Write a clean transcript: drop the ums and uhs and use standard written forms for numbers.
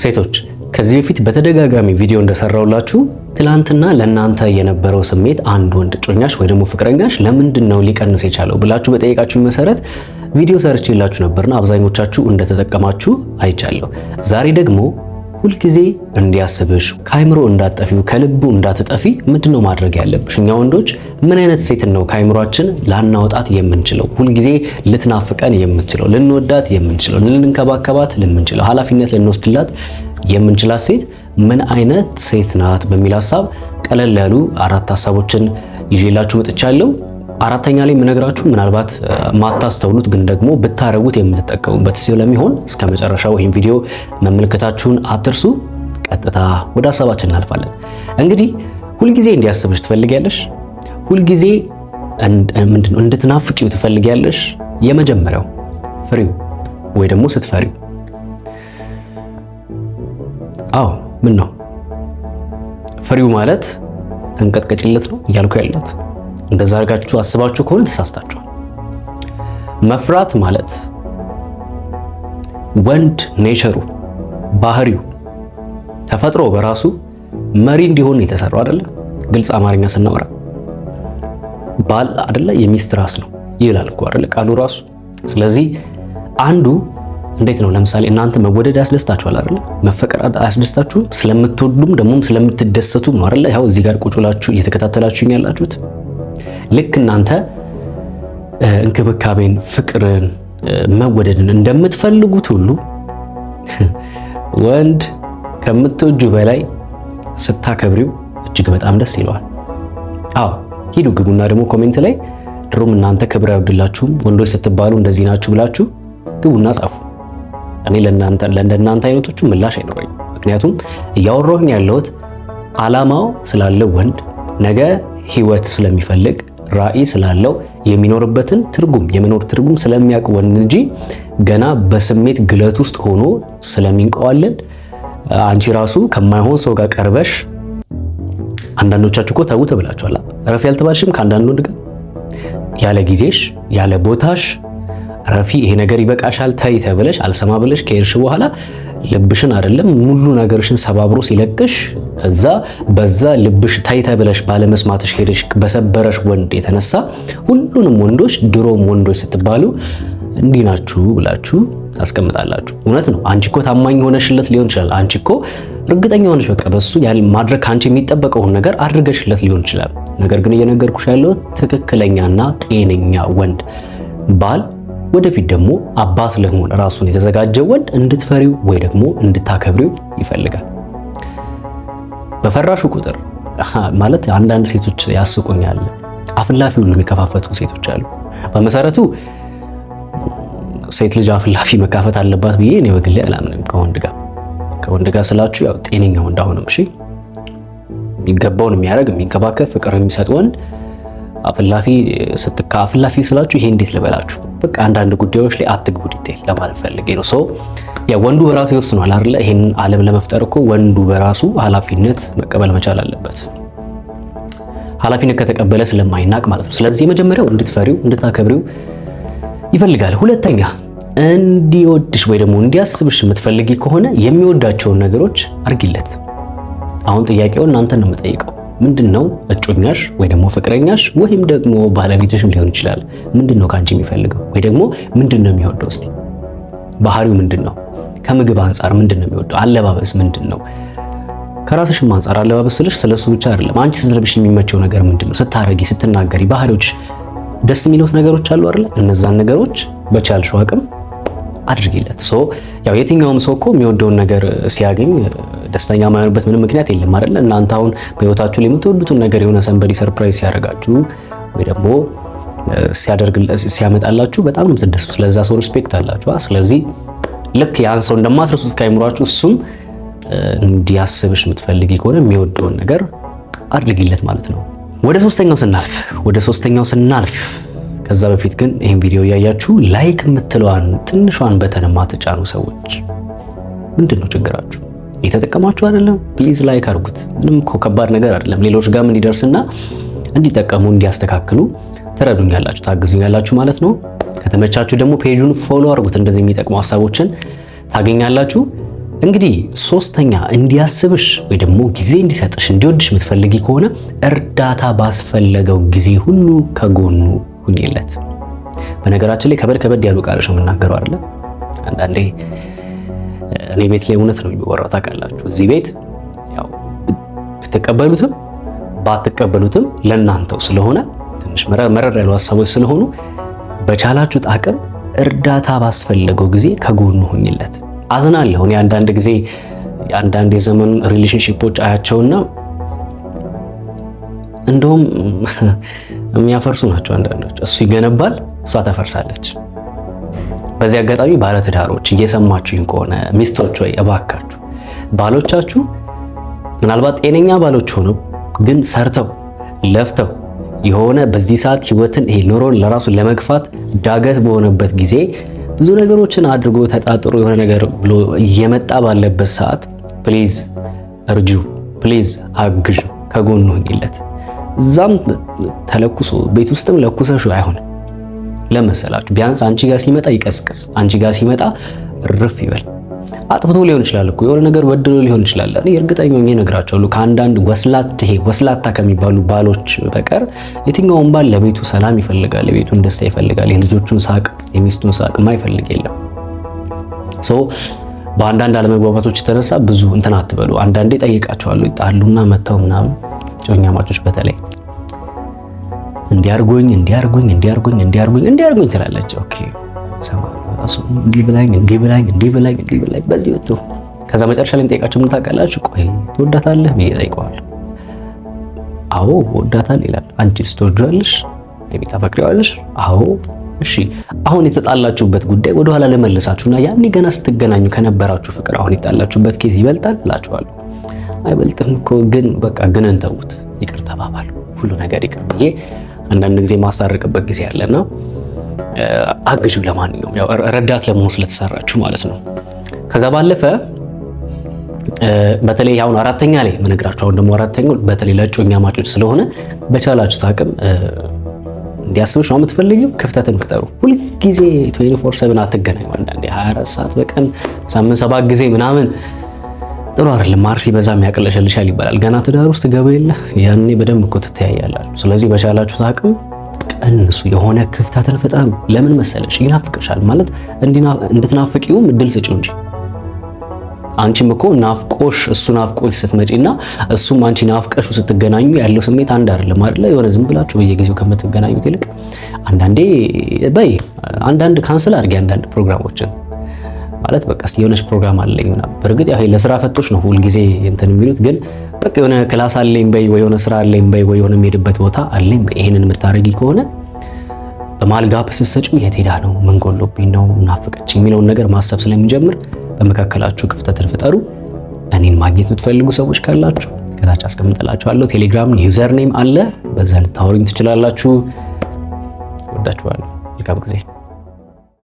ሴቶች ከዚህ በፊት በተደጋጋሚ ቪዲዮ እንደሰራውላችሁ ትላንትና ለእናንተ የነበረው ስሜት አንድ ወንድ ጮኛሽ ወይ ደግሞ ፍቅረኛሽ ለምንድን ነው ሊቀንስ የቻለው ብላችሁ በጠየቃችሁ መሰረት ቪዲዮ ሰርቼላችሁ ነበርና አብዛኞቻችሁ እንደተጠቀማችሁ አይቻለሁ። ዛሬ ደግሞ ሁልጊዜ እንዲያስብሽ ከአይምሮ እንዳትጠፊው ከልቡ እንዳትጠፊ ምንድነው ማድረግ ያለብሽ? እኛ ወንዶች ምን አይነት ሴት ነው ከአይምሯችን ላናውጣት የምንችለው? ሁልጊዜ ልትናፍቀን የምትችለው፣ ልንወዳት የምንችለው፣ ልንከባከባት የምንችለው፣ ኃላፊነት ልንወስድላት የምንችላት ሴት ምን አይነት ሴት ናት በሚል ሐሳብ ቀለል ያሉ 4 ሐሳቦችን ይዤላችሁ መጥቻለሁ። አራተኛ ላይ የምነግራችሁ ምናልባት ማታስተውሉት ግን ደግሞ ብታረጉት የምትጠቀሙበት ስለሚሆን እስከ መጨረሻው ይህን ቪዲዮ መመልከታችሁን አትርሱ። ቀጥታ ወደ ሐሳባችን እናልፋለን። እንግዲህ ሁልጊዜ እንዲያስብሽ ትፈልጊያለሽ? ሁልጊዜ ምንድነው እንድትናፍቂው ትፈልጊያለሽ? የመጀመሪያው ፍሪው ወይ ደግሞ ስትፈሪው። አዎ ምን ነው ፍሪው ማለት ተንቀጥቀጭለት ነው እያልኩ ያለሁት። እንደዛ አድርጋችሁ አስባችሁ ከሆነ ተሳስታችኋል። መፍራት ማለት ወንድ ኔቸሩ ባህሪው ተፈጥሮ በራሱ መሪ እንዲሆን የተሰራው አይደለ? ግልጽ አማርኛ ስናወራ ባል አይደለ የሚስት ራስ ነው ይላል እኮ አይደለ ቃሉ ራሱ። ስለዚህ አንዱ እንዴት ነው ለምሳሌ እናንተ መወደድ ያስደስታችኋል አይደለ? መፈቀር አያስደስታችሁም? ስለምትወዱም ደግሞ ስለምትደሰቱም ነው አይደለ? ያው እዚህ ጋር ቁጭ ብላችሁ እየተከታተላችሁኝ ያላችሁት። ልክ እናንተ እንክብካቤን፣ ፍቅርን፣ መወደድን እንደምትፈልጉት ሁሉ ወንድ ከምትወጁ በላይ ስታከብሪው እጅግ በጣም ደስ ይለዋል። አዎ ሂዱ ግቡና ደግሞ ኮሜንት ላይ ድሮም እናንተ ክብር አይወድላችሁም ወንዶች ስትባሉ እንደዚህ ናችሁ ብላችሁ ግቡና ጻፉ። እኔ ለእናንተ አይነቶቹ ምላሽ አይኖረኝም። ምክንያቱም እያወራሁኝ ያለሁት ዓላማው ስላለው ወንድ ነገ ህይወት ስለሚፈልግ ራዕይ ስላለው የሚኖርበትን ትርጉም የመኖር ትርጉም ስለሚያውቅ ወንድ እንጂ ገና በስሜት ግለት ውስጥ ሆኖ ስለሚንቀዋለን አንቺ ራሱ ከማይሆን ሰው ጋር ቀርበሽ አንዳንዶቻችሁ እኮ ተው ተብላችኋል። ረፊ ያልተባልሽም ከአንዳንድ ወንድ ጋር ያለ ጊዜሽ ያለ ቦታሽ ረፊ ይሄ ነገር ይበቃሻል ተይ ተብለሽ አልሰማ ብለሽ ከሄድሽ በኋላ ልብሽን አይደለም ሙሉ ነገርሽን ሰባብሮ ሲለቅሽ ከዛ በዛ ልብሽ ተይ ተብለሽ ባለመስማትሽ ሄደሽ በሰበረሽ ወንድ የተነሳ ሁሉንም ወንዶች ድሮም ወንዶች ስትባሉ እንዲህ ናችሁ ብላችሁ ታስቀምጣላችሁ። እውነት ነው። አንቺ እኮ ታማኝ ሆነሽለት ሊሆን ይችላል። አንቺ እኮ እርግጠኛ ሆነሽ በቃ በሱ ማድረግ ካንቺ የሚጠበቀውን ነገር አድርገሽለት ሊሆን ይችላል። ነገር ግን እየነገርኩሽ ያለው ትክክለኛና ጤነኛ ወንድ ባል ወደፊት ደግሞ አባት ለመሆን ራሱን የተዘጋጀ ወንድ እንድትፈሪው ወይ ደግሞ እንድታከብሪው ይፈልጋል። በፈራሹ ቁጥር ማለት አንዳንድ ሴቶች ያስቁኛል። አፍላፊ ሁሉ የሚከፋፈቱ ሴቶች አሉ። በመሰረቱ ሴት ልጅ አፍላፊ መካፈት አለባት ብዬ እኔ በግሌ አላምንም። ከወንድ ጋር ስላችሁ ያው ጤነኛ ወንድ አሁንም እሺ የሚገባውን የሚያደርግ የሚንከባከብ ፍቅር የሚሰጥ ወንድ አፍላፊ ስላችሁ ይሄ እንዴት ልበላችሁ በቃ አንዳንድ ጉዳዮች ላይ አትግቡ ዲቴል ለማለት ፈልጌ ነው። ያ ወንዱ በራሱ ይወስኗል አይደል? ይሄን ዓለም ለመፍጠር እኮ ወንዱ በራሱ ኃላፊነት መቀበል መቻል አለበት። ኃላፊነት ከተቀበለ ስለማይናቅ ማለት ነው። ስለዚህ የመጀመሪያው እንድትፈሪው እንድታከብሪው ይፈልጋል። ሁለተኛ እንዲወድሽ ወይ ደግሞ እንዲያስብሽ የምትፈልጊ ከሆነ የሚወዳቸውን ነገሮች አርጊለት። አሁን ጥያቄው እናንተን ነው የምጠይቀው። ምንድነው እጮኛሽ ወይ ደግሞ ፍቅረኛሽ ወይም ደግሞ ባለቤትሽም ሊሆን ይችላል ምንድነው ካንቺ የሚፈልገው ወይ ደግሞ ምንድነው የሚወደው? እስቲ ባህሪው ምንድነው? ከምግብ አንፃር ምንድነው የሚወደው? አለባበስ ምንድነው? ከራስሽም አንፃር አለባበስ ስልሽ ስለሱ ብቻ አይደለም። አንቺ ስትለብሽ የሚመቸው ነገር ምንድነው? ስታረጊ፣ ስትናገሪ ባህሪዎች ደስ የሚሉት ነገሮች አሉ አይደል? እነዛን ነገሮች በቻልሽው አቅም አድርጊለት። ያው የትኛውም ሰው እኮ የሚወደውን ነገር ሲያገኝ ደስተኛ የማይሆንበት ምንም ምክንያት የለም አይደል? እናንተ አሁን በህይወታችሁ ላይ የምትወዱትን ነገር የሆነ ሰንበዲ ሰርፕራይዝ ሲያደርጋችሁ ወይ ደግሞ ሲያመጣላችሁ በጣም ነው የምትደሰቱ። ስለዛ ሰው ሪስፔክት አላችሁ። ስለዚህ ልክ ያን ሰው እንደማትረሱት ካይምሯችሁ እሱም እንዲያስብሽ የምትፈልጊ ከሆነ የሚወደውን ነገር አድርጊለት ማለት ነው። ወደ ሶስተኛው ስናልፍ ከዛ በፊት ግን ይሄን ቪዲዮ ያያችሁ ላይክ የምትለዋን ትንሿን በተን ማትጫኑ ሰዎች ምንድነው ችግራችሁ? እየተጠቀማችሁ አይደለም? ፕሊዝ ላይክ አድርጉት። ምንም እኮ ከባድ ነገር አይደለም። ሌሎች ጋርም እንዲደርስና እንዲጠቀሙ እንዲያስተካክሉ ትረዱኛላችሁ፣ ታግዙኛላችሁ ማለት ነው። ከተመቻችሁ ደግሞ ፔጁን ፎሎ አድርጉት። እንደዚህ የሚጠቅሙ ሐሳቦችን ታገኛላችሁ። እንግዲህ ሶስተኛ እንዲያስብሽ ወይ ደግሞ ጊዜ እንዲሰጥሽ እንዲወድሽ የምትፈልጊ ከሆነ እርዳታ ባስፈለገው ጊዜ ሁሉ ከጎኑ ሁኚለት። በነገራችን ላይ ከበድ ያሉ ቃሎች ነው የምናገረው አይደለ? አንዳንዴ እኔ ቤት ላይ እውነት ነው የሚወራው ታውቃላችሁ። እዚህ ቤት ያው ብትቀበሉትም ባትቀበሉትም ለእናንተው ስለሆነ ትንሽ መረር ያሉ ሀሳቦች ስለሆኑ በቻላችሁት አቅም እርዳታ ባስፈለገው ጊዜ ከጎኑ ሁኚለት። አዝናለሁ እኔ አንዳንድ ጊዜ አንዳንድ የዘመኑ ሪሌሽንሺፖች አያቸውና እንደውም የሚያፈርሱ ናቸው አንዳንዶች። እሱ ይገነባል፣ እሷ ተፈርሳለች። በዚህ አጋጣሚ ባለትዳሮች እየሰማችሁኝ ከሆነ ሚስቶች ወይ እባካችሁ ባሎቻችሁ ምናልባት ጤነኛ ባሎች ሆነው ግን ሰርተው ለፍተው የሆነ በዚህ ሰዓት ህይወትን ይሄ ኑሮን ለራሱ ለመግፋት ዳገት በሆነበት ጊዜ ብዙ ነገሮችን አድርጎ ተጣጥሮ የሆነ ነገር ብሎ እየመጣ ባለበት ሰዓት ፕሊዝ እርጁ፣ ፕሊዝ አግዡ፣ ከጎኑ ሁኚለት። እዛም ተለኩሶ ቤት ውስጥም ለኩሰሹ አይሆንም። ለመሰላችሁ ቢያንስ አንቺ ጋር ሲመጣ ይቀስቅስ፣ አንቺ ጋር ሲመጣ እርፍ ይበል። አጥፍቶ ሊሆን ይችላል እኮ የሆነ ነገር በድሎ ሊሆን ይችላል። እኔ እርግጠኛ ነኝ እነግራቸዋለሁ ከአንዳንድ ወስላታ ከሚባሉ ባሎች በቀር የትኛውም ባል ለቤቱ ሰላም ይፈልጋል፣ የቤቱን ደስታ ይፈልጋል። የልጆቹን ሳቅ፣ የሚስቱን ሳቅ ማይፈልግ የለም። በአንዳንድ አለመግባባቶች የተነሳ ብዙ እንትን አትበሉ። አንዳንዴ ጠይቃቸዋለሁ ይጣሉና መተው ምናምን ጮኛማቾች በተለይ እንዲያርጉኝ ትላለች። ኦኬ እንዲህ ብላኝ በዚህ ወጥቶ ከዛ መጨረሻ ላይ ጠይቃቸው ምን ታውቃላችሁ? ቆይ ትወዳታለህ ብዬ ጠይቀዋለሁ። አዎ ወዳታለሁ ይላል። አንቺስ ትወጂዋለሽ? ወይ ታፈቅሪዋለሽ? አዎ። እሺ አሁን የተጣላችሁበት ጉዳይ ወደኋላ ለመለሳችሁና ያኔ ገና ስትገናኙ ከነበራችሁ ፍቅር አሁን የጣላችሁበት ኬዝ ይበልጣል እላችኋለሁ። አይበልጥም እኮ ግን በቃ ግን እንተውት፣ ይቅር ተባባሉ፣ ሁሉ ነገር ይቅር ብዬ አንዳንድ ጊዜ ማስታረቅበት ጊዜ አለና አግጁ። ለማንኛውም ያው ረዳት ለመሆን ስለተሰራችሁ ማለት ነው። ከዛ ባለፈ በተለይ አሁን አራተኛ ላይ የምነግራችሁ አሁን ደግሞ አራተኛው በተለይ ለእጮኛ ማጮች ስለሆነ በቻላችሁት አቅም እንዲያስብሽ ነው የምትፈልጊው፣ ክፍተትን ፍጠሩ። ሁልጊዜ 24/7 አትገናኙ። አንዳንዴ 24 ሰዓት በቀን ሳምንት 7 ጊዜ ምናምን ጥሩ አይደለም። ማር ሲበዛም ያቅለሸልሻል ይባላል። ገና ትዳር ውስጥ ገባ የለ ያኔ በደንብ እኮ ትተያያላችሁ። ስለዚህ በቻላችሁት አቅም ቀንሱ፣ የሆነ ክፍተትን ፍጠሩ። ለምን መሰለሽ ይናፍቅሻል ማለት እንድትናፍቂውም እድል ስጪው እንጂ አንቺም እኮ ናፍቆሽ እሱ ናፍቆሽ ስትመጪና እሱም አንቺ ናፍቀሹ ስትገናኙ ያለው ስሜት አንድ አይደለም አይደለ? የሆነ ዝም ብላችሁ በየጊዜው ከምትገናኙት ይልቅ አንዳንድ ካንስል አድርጊ አንዳንድ ፕሮግራሞችን ማለት በቃ የሆነች ፕሮግራም አለኝ ምናምን። በእርግጥ ያው ለስራ ፈቶች ነው ሁል ጊዜ እንትን የሚሉት፣ ግን በቃ የሆነ ክላስ አለኝ በይ ወይ የሆነ ስራ አለኝ በይ ወይ የሆነ የምሄድበት ቦታ አለኝ በይ። ይሄንን የምታረጊ ከሆነ በመሀል ጋፕ ስትሰጪው የት ሄዳ ነው ምን ጎሎብኝ ነው ናፍቀች የሚለውን ነገር ማሰብ ስለሚጀምር በመካከላችሁ ክፍተትን ፍጠሩ። እኔን ማግኘት የምትፈልጉ ሰዎች ካላችሁ ከታች አስቀምጥላችኋለሁ። ቴሌግራም ዩዘር ኔም አለ፣ በዛ ልታወሩኝ ትችላላችሁ። ወዳችኋለሁ። መልካም ጊዜ